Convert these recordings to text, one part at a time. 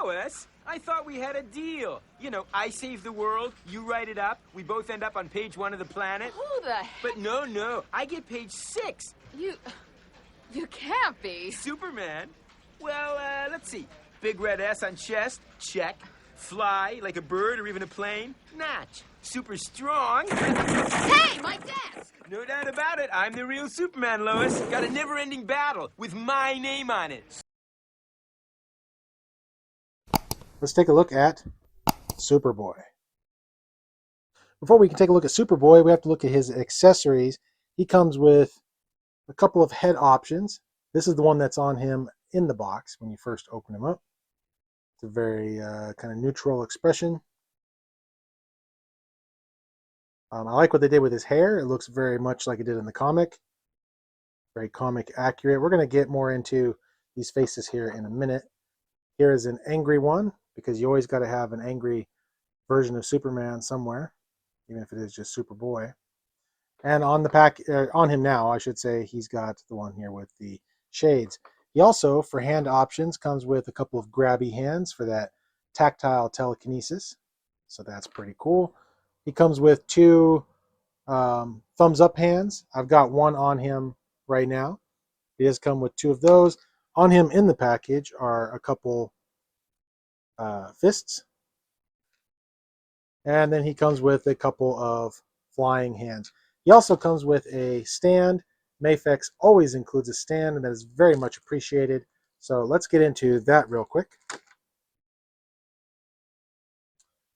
Lois, I thought we had a deal. You know, I save the world, you write it up, we both end up on page 1 of the Planet. Who the heck? But no, I get page 6. You can't be. Superman? Well, let's see. Big red S on chest, check. Fly, like a bird or even a plane, notch. Super strong. Hey, my desk! No doubt about it, I'm the real Superman, Lois. Got a never-ending battle with my name on it. Let's take a look at Superboy. Before we can take a look at Superboy, we have to look at his accessories. He comes with a couple of head options. This is the one that's on him in the box when you first open him up. It's a very kind of neutral expression. I like what they did with his hair. It looks very much like it did in the comic. Very comic accurate. We're going to get more into these faces here in a minute. Here is an angry one, because you always got to have an angry version of Superman somewhere, even if it is just Superboy. And on the pack, on him now, I should say, he's got the one here with the shades. He also, for hand options, comes with a couple of grabby hands for that tactile telekinesis. So that's pretty cool. He comes with two thumbs up hands. I've got one on him right now. He does come with two of those. On him in the package are a couple fists. And then he comes with a couple of flying hands. He also comes with a stand. Mafex always includes a stand, and that is very much appreciated. So let's get into that real quick.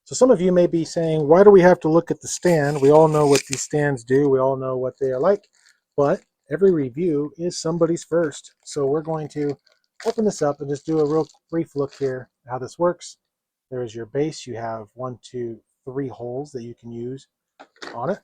So some of you may be saying, why do we have to look at the stand? We all know what these stands do. We all know what they are like. But every review is somebody's first. So we're going to open this up and just do a real brief look here at how this works. There is your base. You have 1, 2, 3 holes that you can use on it.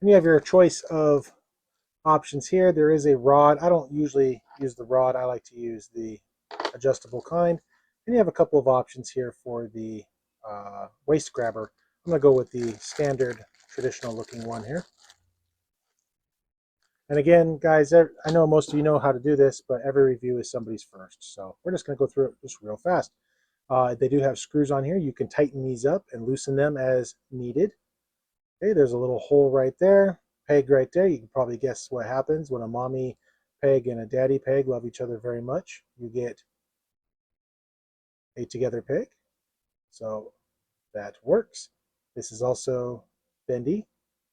And you have your choice of options here. There is a rod. I don't usually use the rod. I like to use the adjustable kind. And you have a couple of options here for the waist grabber. I'm going to go with the standard traditional looking one here. And again, guys, I know most of you know how to do this, but every review is somebody's first. So we're just going to go through it just real fast. They do have screws on here. You can tighten these up and loosen them as needed. Okay, there's a little hole right there, peg right there. You can probably guess what happens when a mommy peg and a daddy peg love each other very much. You get a together peg. So that works. This is also bendy.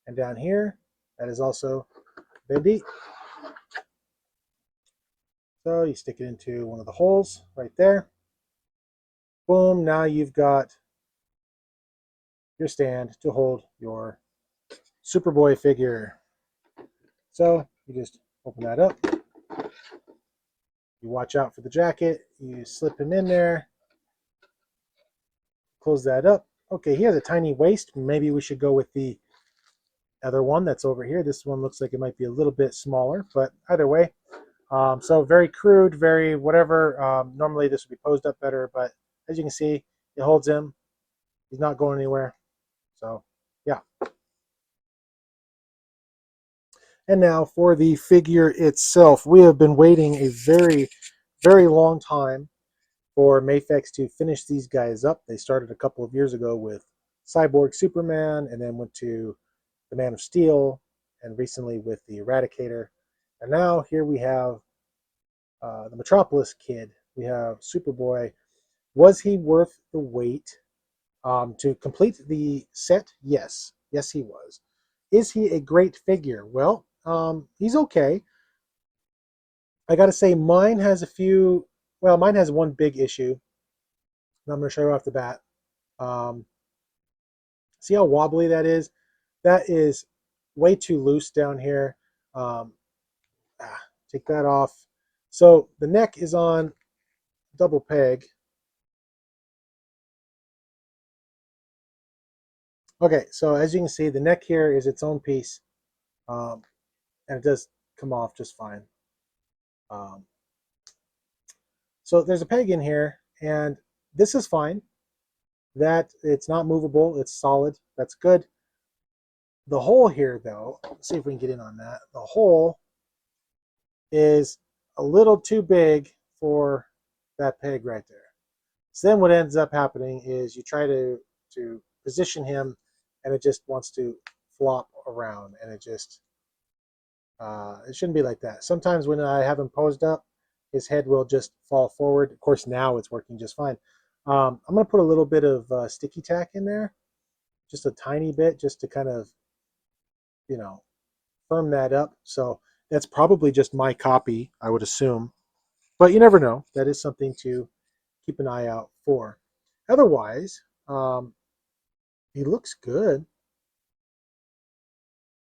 And down here, that is also bendy. So you stick it into one of the holes right there. Boom, now you've got your stand to hold your Superboy figure. So you just open that up. You watch out for the jacket. You slip him in there. Close that up. Okay, he has a tiny waist. Maybe we should go with the other one that's over here. This one looks like it might be a little bit smaller, but either way. So very crude, very whatever. Normally this would be posed up better, but as you can see, it holds him. He's not going anywhere. So, yeah. And now for the figure itself. We have been waiting a very, very long time for Mafex to finish these guys up. They started a couple of years ago with Cyborg Superman, and then went to the Man of Steel, and recently with the Eradicator. And now here we have the Metropolis Kid. We have Superboy. Was he worth the wait? To complete the set, yes. Yes, he was. Is he a great figure? Well, he's okay. I got to say, mine has a few... Well, mine has one big issue. I'm going to show you off the bat. See how wobbly that is? That is way too loose down here. Take that off. So the neck is on double peg. Okay, so as you can see, the neck here is its own piece, and it does come off just fine. So there's a peg in here, and this is fine. That it's not movable, it's solid. That's good. The hole here, though, let's see if we can get in on that. The hole is a little too big for that peg right there. So then what ends up happening is you try to position him, and it just wants to flop around, and it shouldn't be like that. Sometimes when I have him posed up, his head will just fall forward. Of course, now it's working just fine. I'm going to put a little bit of sticky tack in there, just a tiny bit, just to kind of, you know, firm that up. So that's probably just my copy, I would assume. But you never know. That is something to keep an eye out for. Otherwise, he looks good.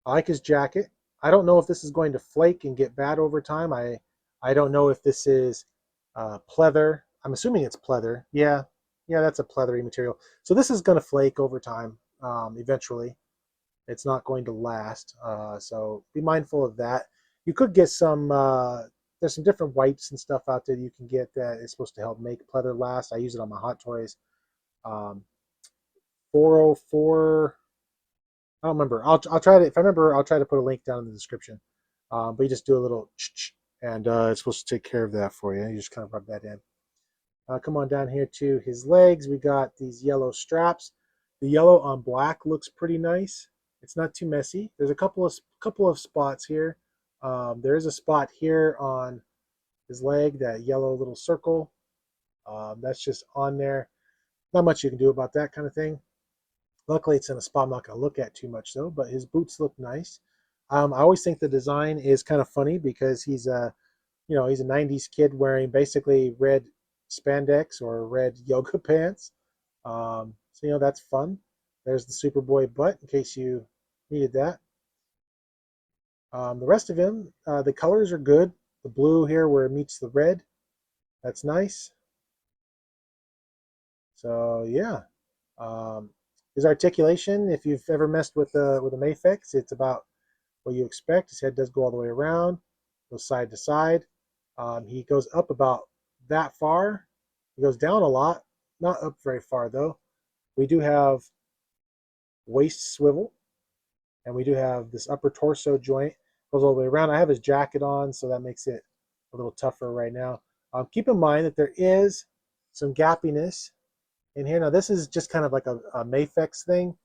I like his jacket. I don't know if this is going to flake and get bad over time. I don't know if this is pleather. I'm assuming it's pleather. Yeah, that's a pleathery material. So this is going to flake over time eventually. It's not going to last. So be mindful of that. You could get some, there's some different whites and stuff out there you can get that is supposed to help make pleather last. I use it on my Hot Toys. 404, I don't remember. I'll try to, if I remember, I'll try to put a link down in the description. But you just do a little and it's supposed to take care of that for you. You just kind of rub that in. Come on down here to his legs. We got these yellow straps. The yellow on black looks pretty nice. It's not too messy. There's a couple of spots here. There is a spot here on his leg, that yellow little circle. That's just on there. Not much you can do about that kind of thing. Luckily, it's in a spot I'm not going to look at too much, though, but his boots look nice. I always think the design is kind of funny because he's a 90s kid wearing basically red spandex or red yoga pants. So, that's fun. There's the Superboy butt in case you needed that. The rest of him, the colors are good. The blue here where it meets the red, that's nice. So, yeah. Um, his articulation, if you've ever messed with a Mafex, it's about what you expect. His head does go all the way around, goes side to side. He goes up about that far. He goes down a lot, not up very far though. We do have waist swivel, and we do have this upper torso joint. Goes all the way around. I have his jacket on, so that makes it a little tougher right now. Keep in mind that there is some gappiness in here. Now this is just kind of like a Mafex thing.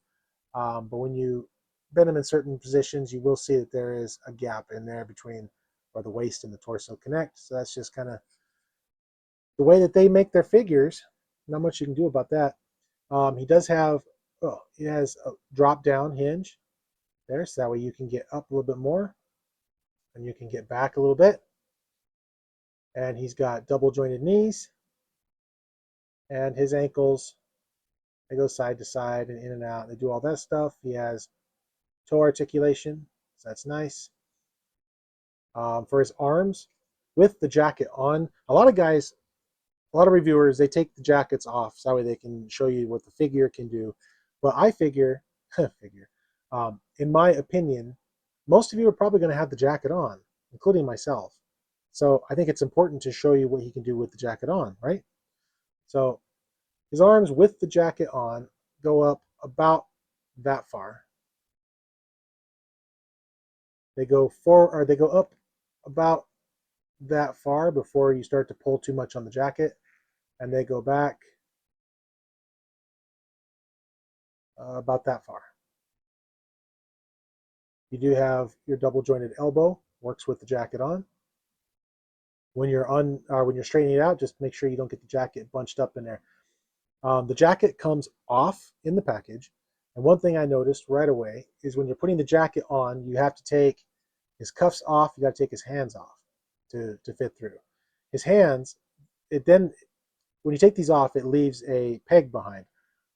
But when you bend them in certain positions, you will see that there is a gap in there between where the waist and the torso connect. So that's just kind of the way that they make their figures. Not much you can do about that. He does have, he has a drop down hinge there, so that way you can get up a little bit more and you can get back a little bit. And he's got double jointed knees, and his ankles, they go side to side and in and out. They do all that stuff. He has toe articulation, so that's nice. For his arms, with the jacket on, a lot of reviewers, they take the jackets off so that way they can show you what the figure can do. But I figure, in my opinion, most of you are probably going to have the jacket on, including myself. So I think it's important to show you what he can do with the jacket on, right? So his arms with the jacket on go up about that far. They go up about that far before you start to pull too much on the jacket, and they go back about that far. You do have your double jointed elbow, works with the jacket on. When you're straightening it out, just make sure you don't get the jacket bunched up in there. The jacket comes off in the package, and one thing I noticed right away is when you're putting the jacket on, you have to take his cuffs off. You got to take his hands off to fit through. His hands, when you take these off, it leaves a peg behind.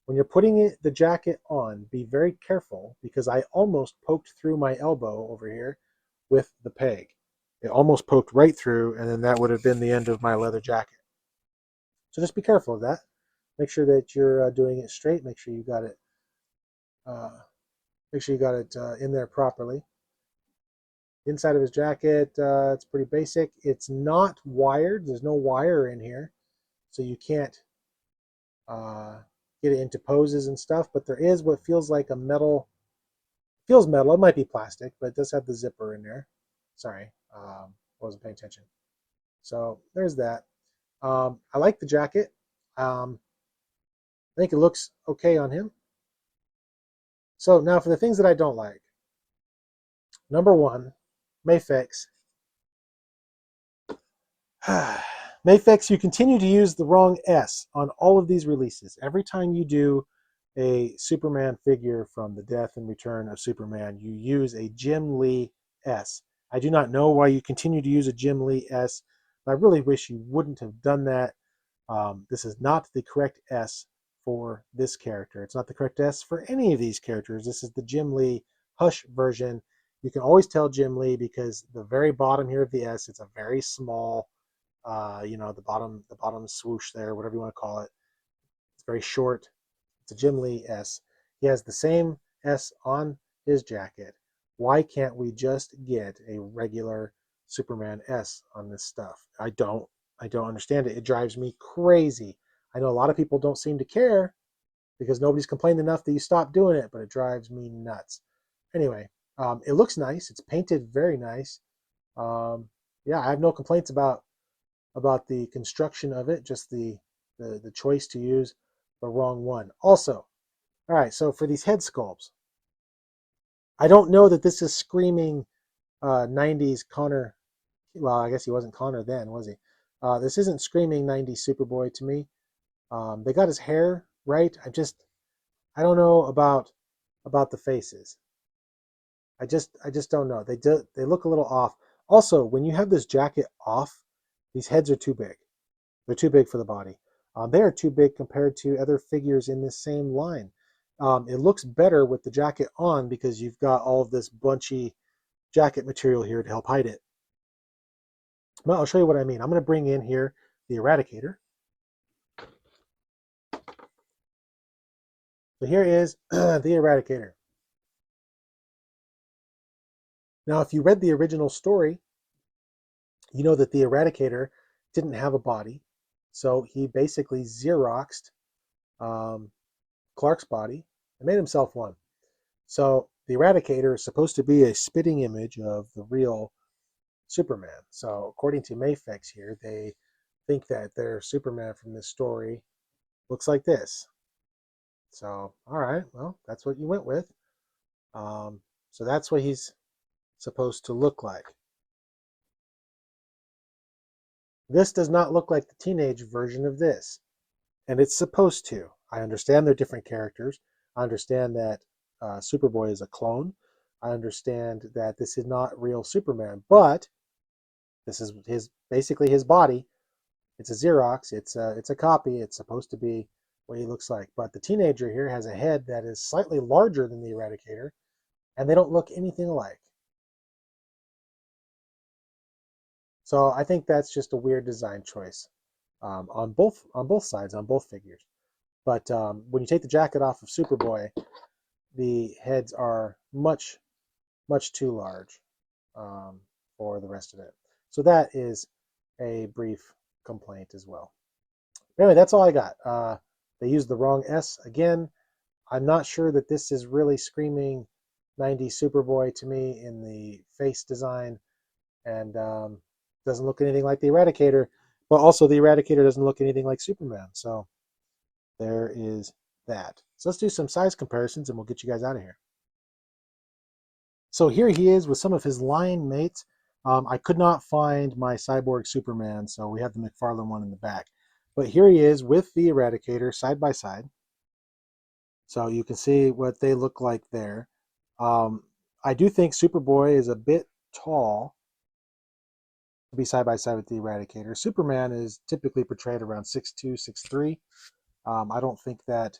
When you're putting the jacket on, be very careful, because I almost poked through my elbow over here with the peg. It almost poked right through, and then that would have been the end of my leather jacket. So just be careful of that. Make sure that you're doing it straight. Make sure you got it. In there properly. Inside of his jacket, it's pretty basic. It's not wired. There's no wire in here, so you can't get it into poses and stuff. But there is what feels like a metal, feels metal. It might be plastic, but it does have the zipper in there. Sorry, wasn't paying attention. So there's that. I like the jacket. I think it looks okay on him. So now for the things that I don't like. Number one, Mafex. Mafex, you continue to use the wrong S on all of these releases. Every time you do a Superman figure from the Death and Return of Superman, you use a Jim Lee S. I do not know why you continue to use a Jim Lee S, but I really wish you wouldn't have done that. This is not the correct S for this character. It's not the correct S for any of these characters. This is the Jim Lee Hush version. You can always tell Jim Lee because the very bottom here of the S, it's a very small, the bottom swoosh there, whatever you want to call it. It's very short. It's a Jim Lee S. He has the same S on his jacket. Why can't we just get a regular Superman S on this stuff? I don't understand it. It drives me crazy. I know a lot of people don't seem to care because nobody's complained enough that you stop doing it, but it drives me nuts. Anyway, it looks nice. It's painted very nice. Yeah, I have no complaints about the construction of it, just the choice to use the wrong one. Also, all right, so for these head sculpts, I don't know that this is screaming 90s Connor. Well, I guess he wasn't Connor then, was he? This isn't screaming 90s Superboy to me. They got his hair right. I don't know about the faces. I just don't know. They look a little off. Also, when you have this jacket off, these heads are too big. They're too big for the body. They are too big compared to other figures in this same line. It looks better with the jacket on because you've got all of this bunchy jacket material here to help hide it. Well, I'll show you what I mean. I'm going to bring in here the Eradicator. So here is the Eradicator. Now, if you read the original story, you know that the Eradicator didn't have a body. So he basically Xeroxed Clark's body and made himself one. So the Eradicator is supposed to be a spitting image of the real Superman. So according to Mafex here, they think that their Superman from this story looks like this. So, all right, well, that's what you went with. So that's what he's supposed to look like. This does not look like the teenage version of this, and it's supposed to. I understand they're different characters. I understand that Superboy is a clone. I understand that this is not real Superman, but this is basically his body. It's a Xerox. It's a copy. It's supposed to be what he looks like. But the teenager here has a head that is slightly larger than the Eradicator, and they don't look anything alike. So I think that's just a weird design choice on both sides, on both figures. But when you take the jacket off of Superboy, the heads are much too large for the rest of it. So that is a brief complaint as well. Anyway, that's all I got. They used the wrong S again. I'm not sure that this is really screaming 90s Superboy to me in the face design, and doesn't look anything like the Eradicator, but also the Eradicator doesn't look anything like Superman. So there is that. So let's do some size comparisons and we'll get you guys out of here. So here he is with some of his line mates. I could not find my Cyborg Superman, so we have the McFarlane one in the back. But here he is with the Eradicator side by side. So you can see what they look like there. I do think Superboy is a bit tall to be side by side with the Eradicator. Superman is typically portrayed around 6'2", 6'3". I don't think that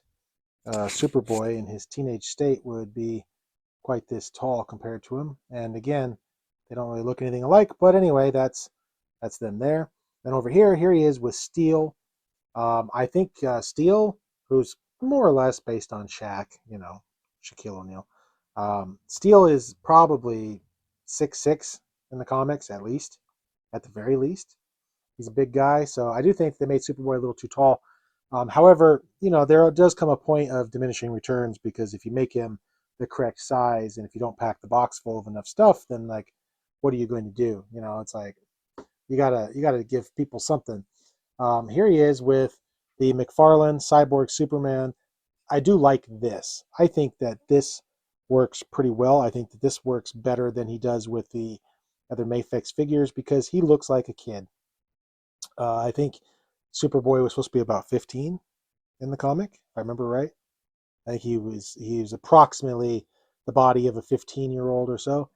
Superboy in his teenage state would be quite this tall compared to him. And again, they don't really look anything alike. But anyway, that's them there. Then over here he is with Steel. I think Steel, who's more or less based on Shaq, Shaquille O'Neal. Steel is probably 6'6" in the comics, at the very least. He's a big guy, so I do think they made Superboy a little too tall. However, there does come a point of diminishing returns because if you make him the correct size and if you don't pack the box full of enough stuff, then like, what are you going to do? It's like you gotta give people something. Here he is with the McFarlane Cyborg Superman. I do like this. I think that this works pretty well. I think that this works better than he does with the other Mafex figures because he looks like a kid. I think Superboy was supposed to be about 15 in the comic, if I remember right. I think he was approximately the body of a 15-year-old or so.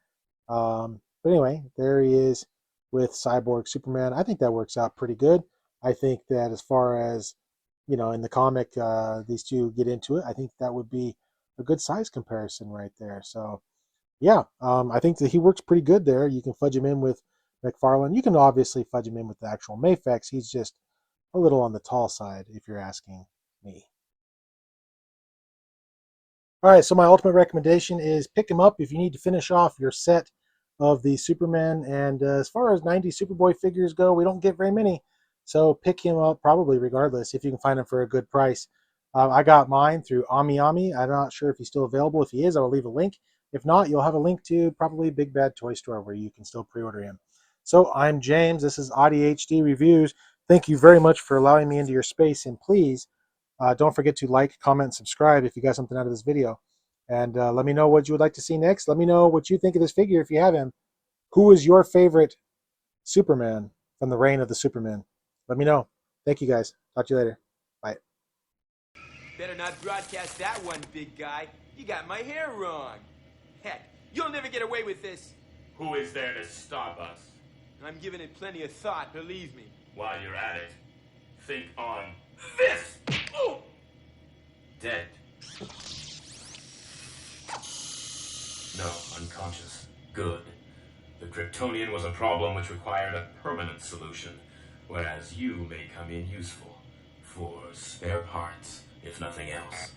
But anyway, there he is with Cyborg Superman. I think that works out pretty good. I think that as far as in the comic, these two get into it, I think that would be a good size comparison right there. So yeah, I think that he works pretty good there. You can fudge him in with McFarlane. You can obviously fudge him in with the actual Mafex. He's just a little on the tall side, if you're asking me. All right, so my ultimate recommendation is pick him up if you need to finish off your set of the Superman. And as far as 90 Superboy figures go, we don't get very many. So pick him up probably regardless if you can find him for a good price. I got mine through Ami Ami. I'm not sure if he's still available. If he is, I will leave a link. If not, you'll have a link to probably Big Bad Toy Store where you can still pre-order him. So I'm James. This is AudiHD Reviews. Thank you very much for allowing me into your space. And please, don't forget to like, comment, and subscribe if you got something out of this video. And let me know what you would like to see next. Let me know what you think of this figure if you have him. Who is your favorite Superman from the reign of the Superman? Let me know. Thank you, guys. Talk to you later. Bye. Better not broadcast that one, big guy. You got my hair wrong. Heck, you'll never get away with this. Who is there to stop us? I'm giving it plenty of thought, believe me. While you're at it, think on this! Oh! Dead. No, unconscious. Good. The Kryptonian was a problem which required a permanent solution, whereas you may come in useful for spare parts, if nothing else.